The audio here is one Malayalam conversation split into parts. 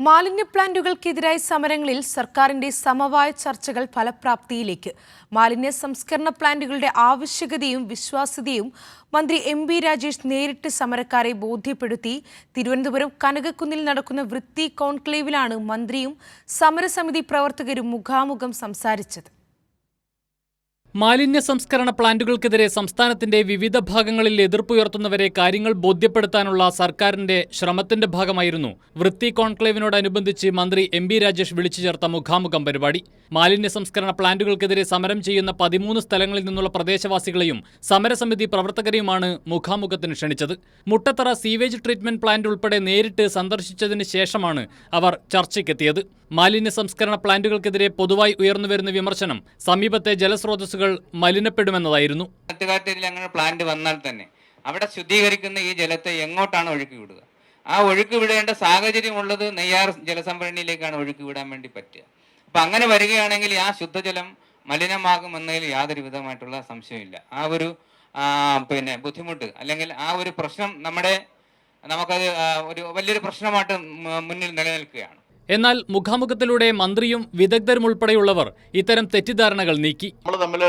മാലിന്യ പ്ലാന്റുകൾക്കെതിരായ സമരങ്ങളിൽ സർക്കാരിന്റെ സമവായ ചർച്ചകൾ ഫലപ്രാപ്തിയിലേക്ക്. മാലിന്യ സംസ്കരണ പ്ലാന്റുകളുടെ ആവശ്യകതയും വിശ്വാസ്യതയും മന്ത്രി എം.ബി. രാജേഷ് നേരിട്ട് സമരക്കാരെ ബോധ്യപ്പെടുത്തി. തിരുവനന്തപുരം കനകക്കുന്നിൽ നടക്കുന്ന വൃത്തി കോൺക്ലേവിലാണ് മന്ത്രിയും സമരസമിതി പ്രവർത്തകരും മുഖാമുഖം സംസാരിച്ചത്. മാലിന്യ സംസ്കരണ പ്ലാന്റുകൾക്കെതിരെ സംസ്ഥാനത്തിന്റെ വിവിധ ഭാഗങ്ങളിൽ എതിർപ്പുയർത്തുന്നവരെ കാര്യങ്ങൾ ബോധ്യപ്പെടുത്താനുള്ള സർക്കാരിന്റെ ശ്രമത്തിന്റെ ഭാഗമായിരുന്നു വൃത്തി കോൺക്ലേവിനോടനുബന്ധിച്ച് മന്ത്രി എം.ബി. രാജേഷ് വിളിച്ചു ചേർത്ത മുഖാമുഖം പരിപാടി. മാലിന്യ സംസ്കരണ പ്ലാന്റുകൾക്കെതിരെ സമരം ചെയ്യുന്ന 13 സ്ഥലങ്ങളിൽ നിന്നുള്ള പ്രദേശവാസികളെയും സമരസമിതി പ്രവർത്തകരെയുമാണ് മുഖാമുഖത്തിന് ക്ഷണിച്ചത്. മുട്ടത്തറ സീവേജ് ട്രീറ്റ്മെന്റ് പ്ലാന്റ് ഉൾപ്പെടെ നേരിട്ട് സന്ദർശിച്ചതിന് ശേഷമാണ് അവർ ചർച്ചയ്ക്കെത്തിയത്. മാലിന്യ സംസ്കരണ പ്ലാന്റുകൾക്കെതിരെ പൊതുവായി ഉയർന്നുവരുന്ന വിമർശനം സമീപത്തെ ജലസ്രോതസ്സുകൾ മലിനപ്പെടുമെന്നതായിരുന്നു. അങ്ങനെ പ്ലാന്റ് വന്നാൽ തന്നെ അവിടെ ശുദ്ധീകരിക്കുന്ന ഈ ജലത്തെ എങ്ങോട്ടാണ് ഒഴുക്കി വിടുക? ആ ഒഴുക്കി വിടേണ്ട സാഹചര്യമുള്ളത് നെയ്യാർ ജലസംഭരണിയിലേക്കാണ് ഒഴുക്കി വിടാൻ വേണ്ടി പറ്റുക. അപ്പൊ അങ്ങനെ വരികയാണെങ്കിൽ ആ ശുദ്ധജലം മലിനമാകുമെന്നതിൽ യാതൊരു വിധമായിട്ടുള്ള സംശയമില്ല. ആ ഒരു ബുദ്ധിമുട്ട് അല്ലെങ്കിൽ ആ ഒരു പ്രശ്നം നമുക്കത് ഒരു വലിയൊരു പ്രശ്നമായിട്ട് മുന്നിൽ നിലനിൽക്കുകയാണ്. എന്നാൽ മുഖാമുഖത്തിലൂടെ മന്ത്രിയും വിദഗ്ധരും ഉൾപ്പെടെയുള്ളവർ ഇത്തരം തെറ്റിദ്ധാരണകൾ നീക്കി. നമ്മൾ തമ്മിൽ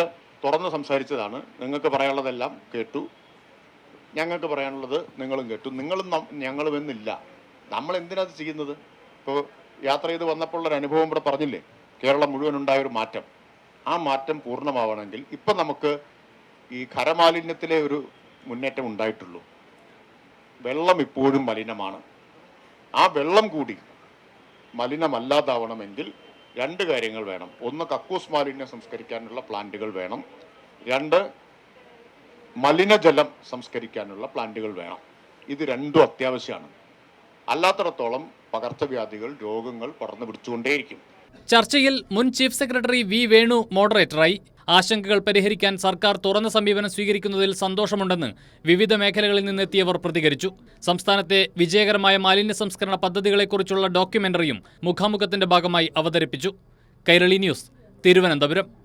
തുറന്ന് സംസാരിച്ചതാണ്. നിങ്ങൾക്ക് പറയാനുള്ളതെല്ലാം കേട്ടു, ഞങ്ങൾക്ക് പറയാനുള്ളത് നിങ്ങളും കേട്ടു. നിങ്ങളും ഞങ്ങളും എന്നില്ല. നമ്മൾ എന്തിനത് ചെയ്യുന്നത്? ഇപ്പോൾ യാത്ര ചെയ്ത് വന്നപ്പോഴുള്ളൊരു അനുഭവം ഇവിടെ പറഞ്ഞില്ലേ, കേരളം മുഴുവൻ ഉണ്ടായൊരു മാറ്റം. ആ മാറ്റം പൂർണ്ണമാവണമെങ്കിൽ ഇപ്പം നമുക്ക് ഈ ഖരമാലിന്യത്തിലെ ഒരു മുന്നേറ്റം ഉണ്ടായിട്ടുള്ളൂ. വെള്ളം ഇപ്പോഴും മലിനമാണ്. ആ വെള്ളം കൂടി മലിനമല്ലാതാവണമെങ്കിൽ 2 കാര്യങ്ങൾ വേണം. ഒന്ന്, കക്കൂസ് മാലിന്യം സംസ്കരിക്കാനുള്ള പ്ലാന്റുകൾ വേണം. 2, മലിനജലം സംസ്കരിക്കാനുള്ള പ്ലാന്റുകൾ വേണം. ഇത് രണ്ടും അത്യാവശ്യമാണ്. അല്ലാത്തിടത്തോളം പകർച്ചവ്യാധികൾ, രോഗങ്ങൾ പടർന്നു പിടിച്ചുകൊണ്ടേയിരിക്കും. ചർച്ചയിൽ മുൻ ചീഫ് സെക്രട്ടറി വി വേണു മോഡറേറ്ററായി. ആശങ്കകൾ പരിഹരിക്കാൻ സർക്കാർ തുറന്ന സമീപനം സ്വീകരിക്കുന്നതിൽ സന്തോഷമുണ്ടെന്ന് വിവിധ മേഖലകളിൽ നിന്നെത്തിയവർ പ്രതികരിച്ചു. സംസ്ഥാനത്തെ വിജയകരമായ മാലിന്യ സംസ്കരണ പദ്ധതികളെക്കുറിച്ചുള്ള ഡോക്യുമെന്ററിയും മുഖാമുഖത്തിന്റെ ഭാഗമായി അവതരിപ്പിച്ചു. കൈരളി ന്യൂസ്, തിരുവനന്തപുരം.